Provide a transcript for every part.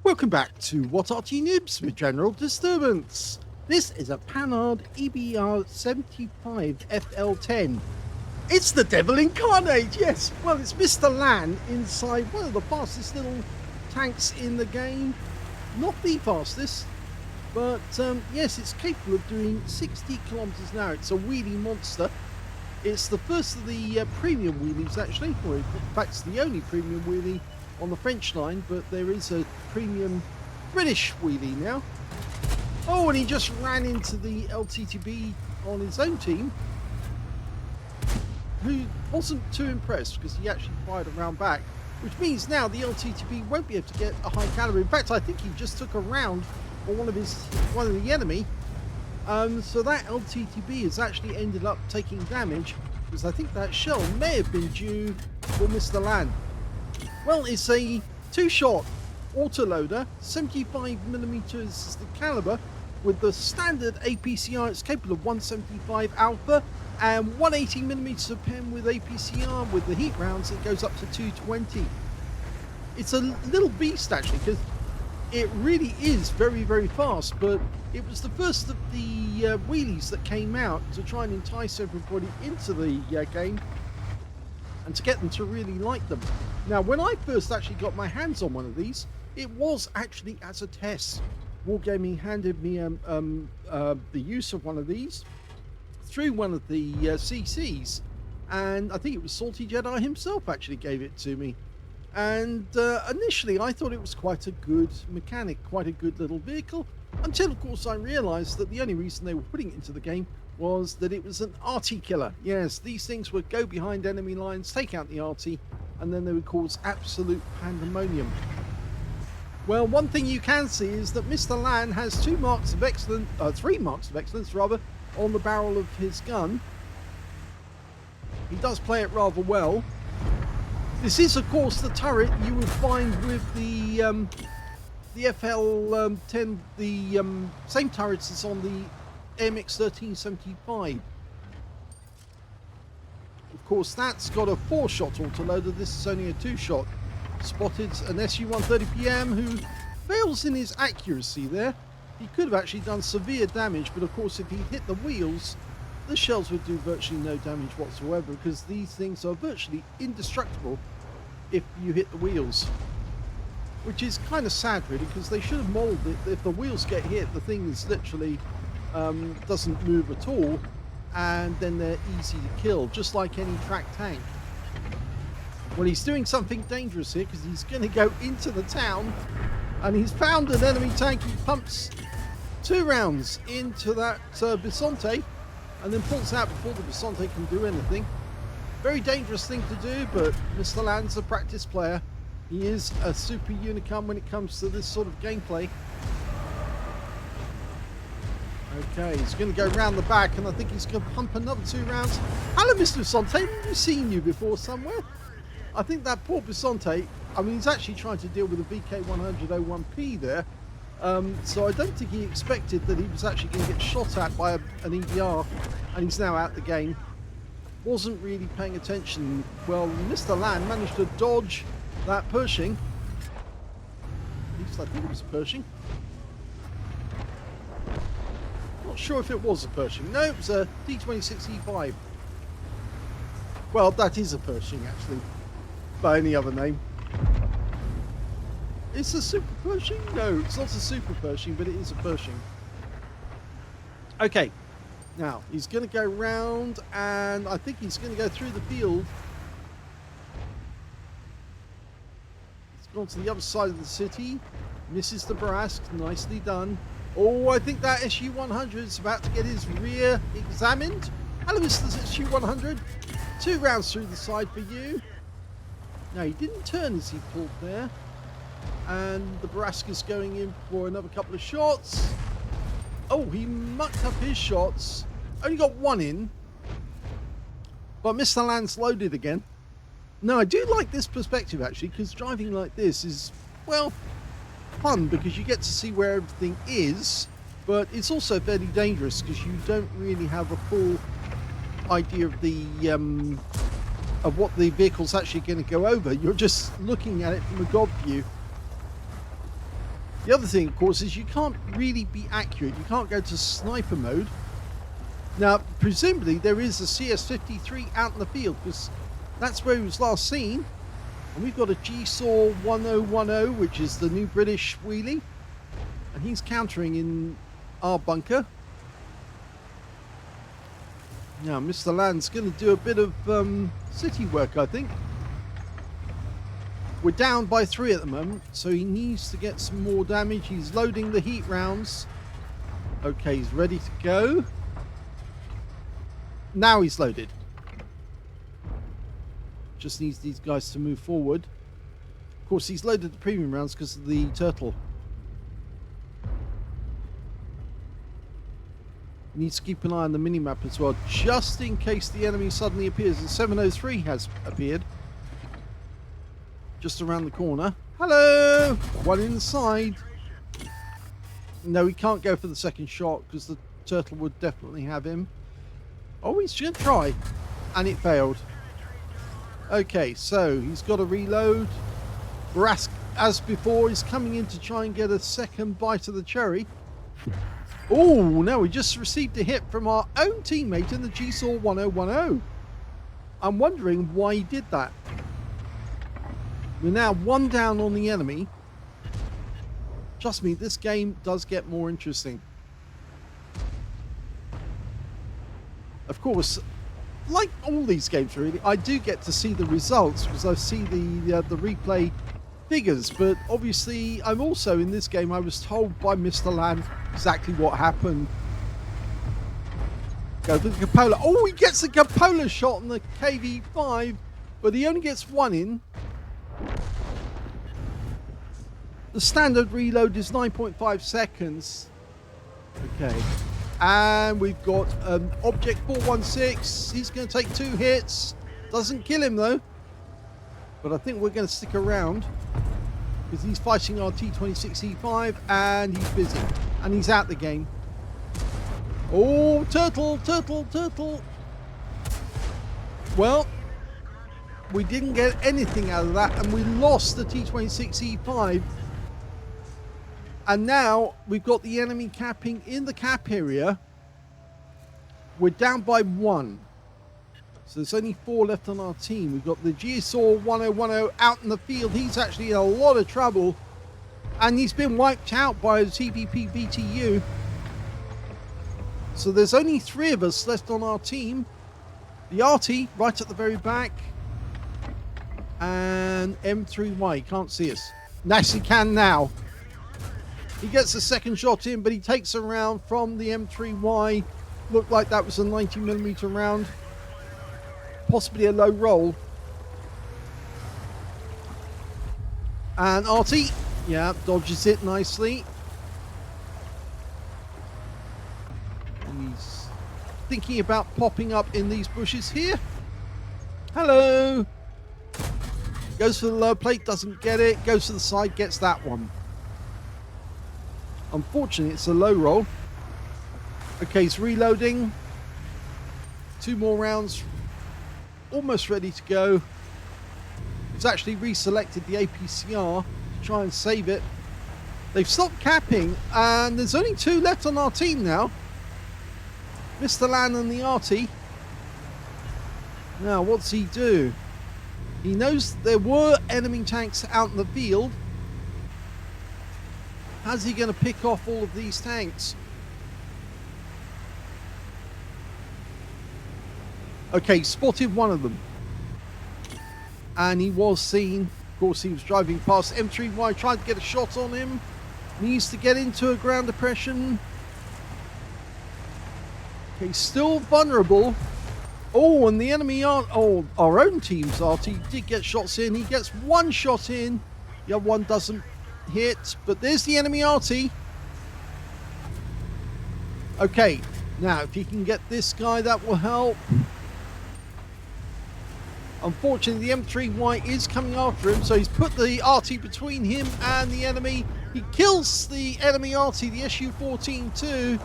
Welcome back to What Arty Noobs with General Disturbance. This is a Panhard EBR 75 FL10. It's the devil incarnate, yes. Well, it's Mr. Lan inside one of the fastest little tanks in the game. Not the fastest, but yes, it's capable of doing 60 kilometers an hour. It's a wheelie monster. It's the first of the premium wheelies, actually. Well, in fact, it's the only premium wheelie on the French line, but there is a premium British wheelie now. Oh, and he just ran into the LTTB on his own team, who wasn't too impressed because he actually fired a round back, which means now the LTTB won't be able to get a high caliber. In fact, I think he just took a round on one of the enemy. So that LTTB has actually ended up taking damage because I think that shell may have been due for Mr. Lan. Well, it's a two-shot autoloader, 75mm is the caliber, with the standard APCR. It's capable of 175 alpha and 180mm of pen with APCR. With the heat rounds, it goes up to 220. It's a little beast, actually, because it really is very, very fast, but it was the first of the wheelies that came out to try and entice everybody into the game and to get them to really like them. Now, when I first actually got my hands on one of these, it was actually as a test. Wargaming handed me the use of one of these through one of the CCs, and I think it was Salty Jedi himself actually gave it to me. And initially I thought it was quite a good mechanic, quite a good little vehicle, until of course I realized that the only reason they were putting it into the game was that it was an Arty killer. Yes, these things would go behind enemy lines, take out the Arty, and then they would cause absolute pandemonium. Well, one thing you can see is that Mr. Lan has 3 marks of excellence on the barrel of his gun. He does play it rather well. This is, of course, the turret you would find with the FL10, the same turrets as on the AMX 1375. Of course, that's got a 4-shot autoloader. This is only a 2-shot. Spotted an SU-130PM who fails in his accuracy there. He could have actually done severe damage, but of course, if he hit the wheels, the shells would do virtually no damage whatsoever, because these things are virtually indestructible if you hit the wheels. Which is kind of sad, really, because they should have modeled it. If the wheels get hit, the thing is literally doesn't move at all, and then they're easy to kill, just like any tracked tank. Well, he's doing something dangerous here because he's going to go into the town, and he's found an enemy tank. He pumps 2 rounds into that Bisonte and then pulls out before the Bisonte can do anything. Very dangerous thing to do, but Mr. Lan's a practice player. He is a super unicum when it comes to this sort of gameplay. Okay, he's going to go round the back, and I think he's going to pump another 2 rounds. Hello, Mr. Bisonte. We've seen you before somewhere. I think that poor Bisonte, I mean, he's actually trying to deal with a VK100-01P there. So I don't think he expected that he was actually going to get shot at by an EBR, and he's now out the game. Wasn't really paying attention. Well, Mr. Lan managed to dodge that Pershing. At least I think it was a Pershing. Not sure if it was a Pershing. No, it was a D26E5. Well, that is a Pershing, actually, by any other name. It's a Super Pershing? No, it's not a Super Pershing, but it is a Pershing. Okay, now he's going to go round, and I think he's going to go through the field. He's gone to the other side of the city, misses the Barask, nicely done. Oh, I think that SU-100 is about to get his rear examined. Hello, Mr. SU-100. 2 rounds through the side for you. Now, he didn't turn as he pulled there. And the Barask is going in for another couple of shots. Oh, he mucked up his shots. Only got 1 in. But Mr. Lan's loaded again. Now, I do like this perspective, actually, because driving like this is, well, fun because you get to see where everything is. But it's also fairly dangerous because you don't really have a full idea of the of what the vehicle's actually going to go over. You're just looking at it from a god view. The other thing, of course, is you can't really be accurate. You can't go to sniper mode. Now, presumably, there is a CS-53 out in the field, because that's where he was last seen. And we've got a GeForce 1010, which is the new British wheelie. And he's countering in our bunker. Now, Mr. Land's going to do a bit of city work, I think. We're down by 3 at the moment, so he needs to get some more damage. He's loading the heat rounds. Okay, he's ready to go. Now he's loaded. Just needs these guys to move forward. Of course, he's loaded the premium rounds because of the turtle. Needs to keep an eye on the minimap as well, just in case the enemy suddenly appears. And 703 has appeared. Just around the corner. Hello! One inside. No, he can't go for the second shot because the turtle would definitely have him. Oh, he's going to try. And it failed. Okay, so he's got to reload. Rask, as before, is coming in to try and get a second bite of the cherry. Oh, no, we just received a hit from our own teammate in the GeForce 1010. I'm wondering why he did that. We're now 1 down on the enemy. Trust me, this game does get more interesting. Of course, like all these games really, I do get to see the results because I see the replay figures, but obviously I'm also in this game, I was told by Mr. Land exactly what happened. Go for the cupola. Oh, he gets a cupola shot on the KV5, but he only gets 1 in. The standard reload is 9.5 seconds. Okay. And we've got Object 416. He's going to take 2 hits. Doesn't kill him though. But I think we're going to stick around because he's fighting our T26E5 and he's busy. And he's out the game. Oh, turtle, turtle, turtle. Well, we didn't get anything out of that and we lost the T26E5. And now we've got the enemy capping in the cap area. We're down by 1. So there's only 4 left on our team. We've got the GeForce 1010 out in the field. He's actually in a lot of trouble. And he's been wiped out by the TVP BTU. So there's only 3 of us left on our team. The Arty right at the very back. And M3Y can't see us. Nice, he can now. He gets a second shot in, but he takes a round from the M3Y. Looked like that was a 90mm round. Possibly a low roll. And Arty, yeah, dodges it nicely. He's thinking about popping up in these bushes here. Hello. Goes for the low plate, doesn't get it. Goes to the side, gets that one. Unfortunately, it's a low roll. Okay, he's reloading. 2 more rounds. Almost ready to go. He's actually reselected the APCR to try and save it. They've stopped capping, and there's only 2 left on our team now. Mr. Lan and the Arty. Now, what's he do? He knows there were enemy tanks out in the field. How's he going to pick off all of these tanks? Okay, spotted one of them. And he was seen. Of course, he was driving past M3Y, tried to get a shot on him. Needs to get into a ground depression. Okay, still vulnerable. Oh, and the enemy aren't. Oh, our own team's Arty did get shots in. He gets 1 shot in. The other one doesn't hit, but there's the enemy Arty. Okay, now if he can get this guy, that will help. Unfortunately, the M3Y is coming after him, so he's put the Arty between him and the enemy. He kills the enemy Arty, the SU-14 too.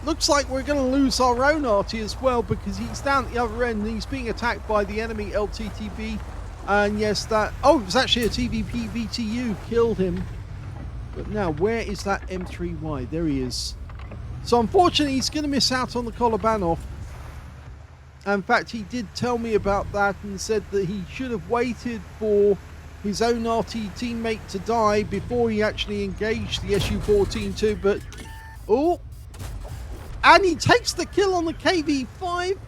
Looks like we're going to lose our own Arty as well because he's down at the other end and he's being attacked by the enemy LTTB And yes, that... Oh, it was actually a TVP VTU killed him. But now, where is that M3Y? There he is. So unfortunately, he's going to miss out on the Kolobanov. In fact, he did tell me about that and said that he should have waited for his own Arty teammate to die before he actually engaged the Su-14 too. But, oh, and he takes the kill on the KV-5.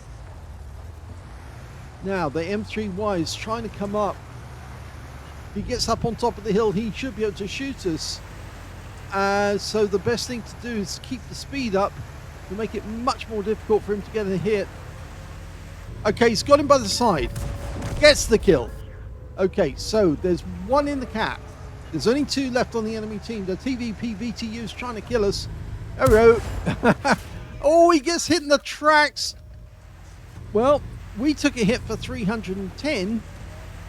Now, the M3Y is trying to come up. If he gets up on top of the hill, he should be able to shoot us. So the best thing to do is keep the speed up to make it much more difficult for him to get a hit. Okay, he's got him by the side. Gets the kill. Okay, so there's one in the cap. There's only 2 left on the enemy team. The TVP VTU is trying to kill us. Hello. Oh, he gets hit in the tracks. Well, we took a hit for 310.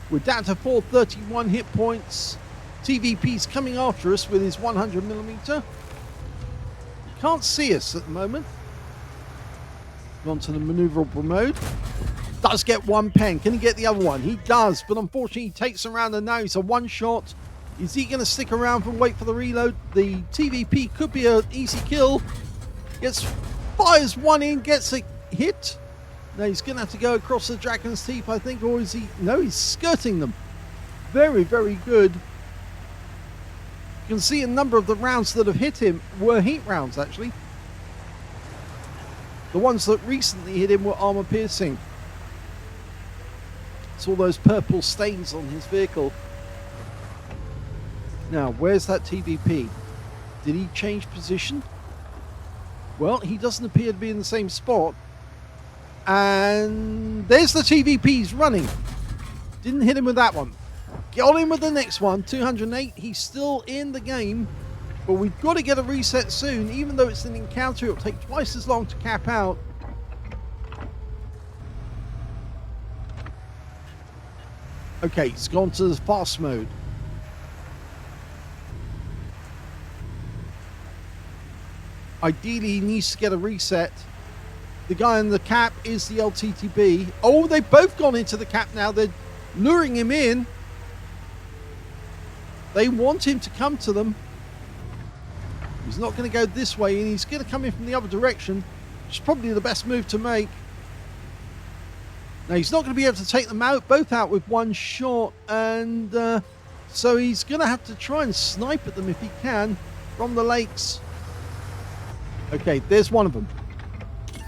We're down to 431 hit points. TVP's coming after us with his 100mm. He can't see us at the moment. Gone to the maneuverable mode. Does get one pen. Can he get the other one? He does, but unfortunately he takes around and now he's a one shot. Is he going to stick around and wait for the reload? The TVP could be an easy kill. Fires one in, gets a hit. Now he's going to have to go across the Dragon's Teeth, I think, or is he? No, he's skirting them. Very, very good. You can see a number of the rounds that have hit him were heat rounds, actually. The ones that recently hit him were armor piercing. It's all those purple stains on his vehicle. Now, where's that TVP? Did he change position? Well, he doesn't appear to be in the same spot. And there's the TVP. He's running. Didn't hit him with that one. Got him with the next one. 208. He's still in the game. But we've got to get a reset soon. Even though it's an encounter, it'll take twice as long to cap out. Okay, he's gone to the fast mode. Ideally, he needs to get a reset. The guy in the cap is the LTTB. Oh, they've both gone into the cap now. They're luring him in. They want him to come to them. He's not going to go this way, and he's going to come in from the other direction, which is probably the best move to make. Now, he's not going to be able to take them out, both out with one shot, and so he's going to have to try and snipe at them if he can from the lakes. Okay, there's one of them.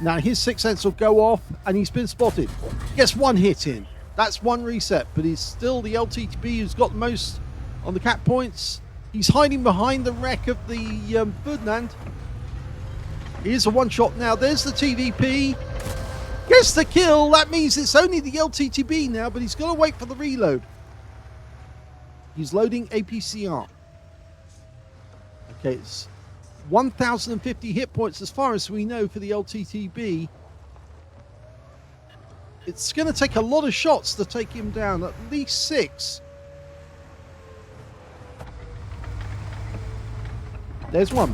Now, his sixth sense will go off, and he's been spotted. Gets one hit in. That's one reset, but he's still the LTTB who's got the most on the cap points. He's hiding behind the wreck of the Ferdinand. Here's a one-shot now. There's the TVP. Gets the kill. That means it's only the LTTB now, but he's got to wait for the reload. He's loading APCR. Okay, it's 1,050 hit points as far as we know for the LTTB. It's going to take a lot of shots to take him down, at least 6. There's one.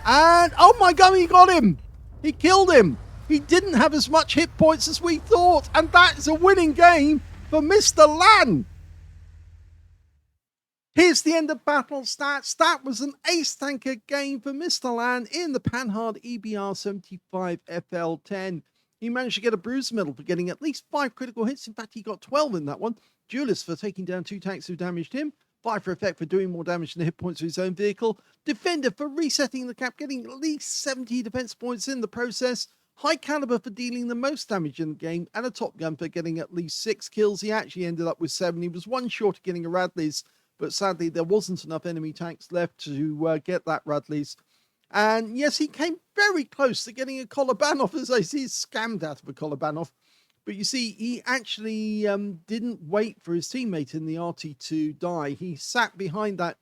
And, oh my God, he got him. He killed him. He didn't have as much hit points as we thought. And that is a winning game for Mr. Lan. Here's the end of battle stats. That was an ace tanker game for Mr. Lan in the Panhard EBR 75 FL10. He managed to get a bruise medal for getting at least 5 critical hits. In fact, he got 12 in that one. Duelist for taking down 2 tanks who damaged him. 5 for effect for doing more damage than the hit points of his own vehicle. Defender for resetting the cap, getting at least 70 defense points in the process. High caliber for dealing the most damage in the game. And a top gun for getting at least 6 kills. He actually ended up with 7. He was one short of getting a Radley's, but sadly there wasn't enough enemy tanks left to get that Radley's. And yes, he came very close to getting a Kolobanov, as I see, scammed out of a Kolobanov. But you see, he actually didn't wait for his teammate in the Arty to die. He sat behind that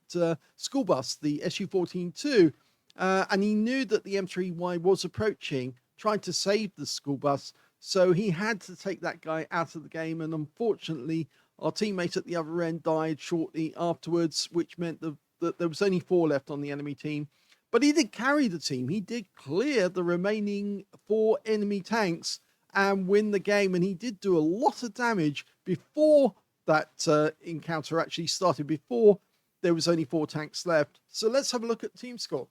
school bus, the Su-14-2, and he knew that the M3Y was approaching, trying to save the school bus. So he had to take that guy out of the game. And unfortunately, our teammate at the other end died shortly afterwards, which meant that there was only 4 left on the enemy team. But he did carry the team. He did clear the remaining 4 enemy tanks. and win the game. And he did do a lot of damage before that encounter actually started, before there was only 4 tanks left. So let's have a look at team score.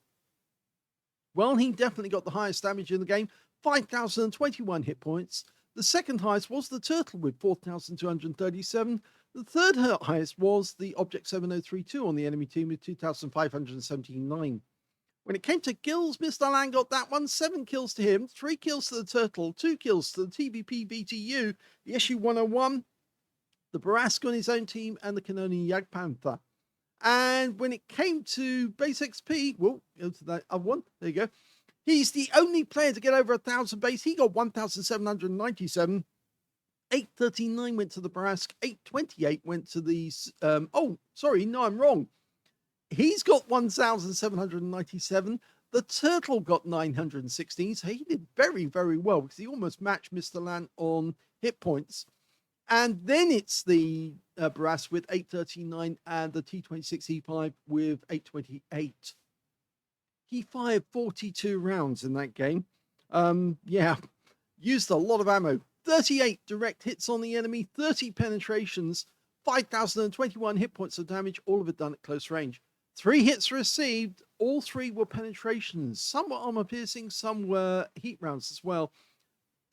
Well, he definitely got the highest damage in the game, 5,021 hit points. The second highest was the Turtle with 4,237. The third highest was the Object 7032 on the enemy team with 2,579. When it came to kills, Mr. Lan got that one. 7 kills to him, 3 kills to the Turtle, 2 kills to the TVP BTU, the SU-101, the Barask on his own team, and the Canoni Jagdpanther. And when it came to base XP, we'll go to that other one. There you go. He's the only player to get over 1,000 base. He got 1,797. 839 went to the Barask. 828 went to the... oh, sorry. No, I'm wrong. He's got 1,797. The Turtle got 916. So he did very, very well because he almost matched Mr. Lan on hit points. And then it's the Barask with 839 and the T26E5 with 828. He fired 42 rounds in that game. Yeah, used a lot of ammo. 38 direct hits on the enemy, 30 penetrations, 5,021 hit points of damage, all of it done at close range. 3 hits received, all 3 were penetrations. Some were armor piercing, some were heat rounds as well.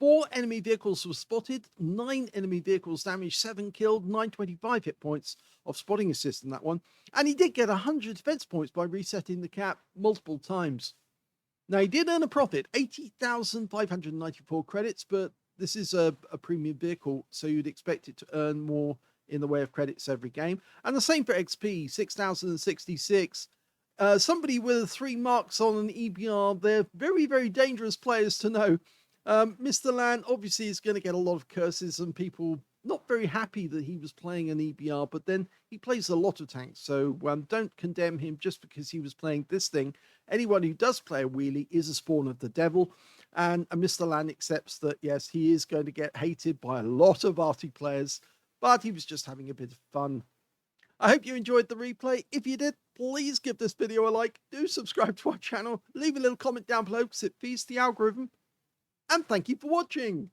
4 enemy vehicles were spotted, 9 enemy vehicles damaged, 7 killed, 925 hit points of spotting assist in that one. And he did get 100 defense points by resetting the cap multiple times. Now, he did earn a profit, 80,594 credits, but this is a premium vehicle, so you'd expect it to earn more in the way of credits every game. And the same for XP, 6,066. Somebody with 3 marks on an EBR, they're very, very dangerous players to know. Mr. Lan obviously is going to get a lot of curses and people not very happy that he was playing an EBR, but then he plays a lot of tanks, so don't condemn him just because he was playing this thing. Anyone who does play a wheelie is a spawn of the devil, and Mr. Lan accepts that, yes, he is going to get hated by a lot of Arty players, but he was just having a bit of fun. I hope you enjoyed the replay. If you did, please give this video a like, do subscribe to our channel, leave a little comment down below because it feeds the algorithm. And thank you for watching.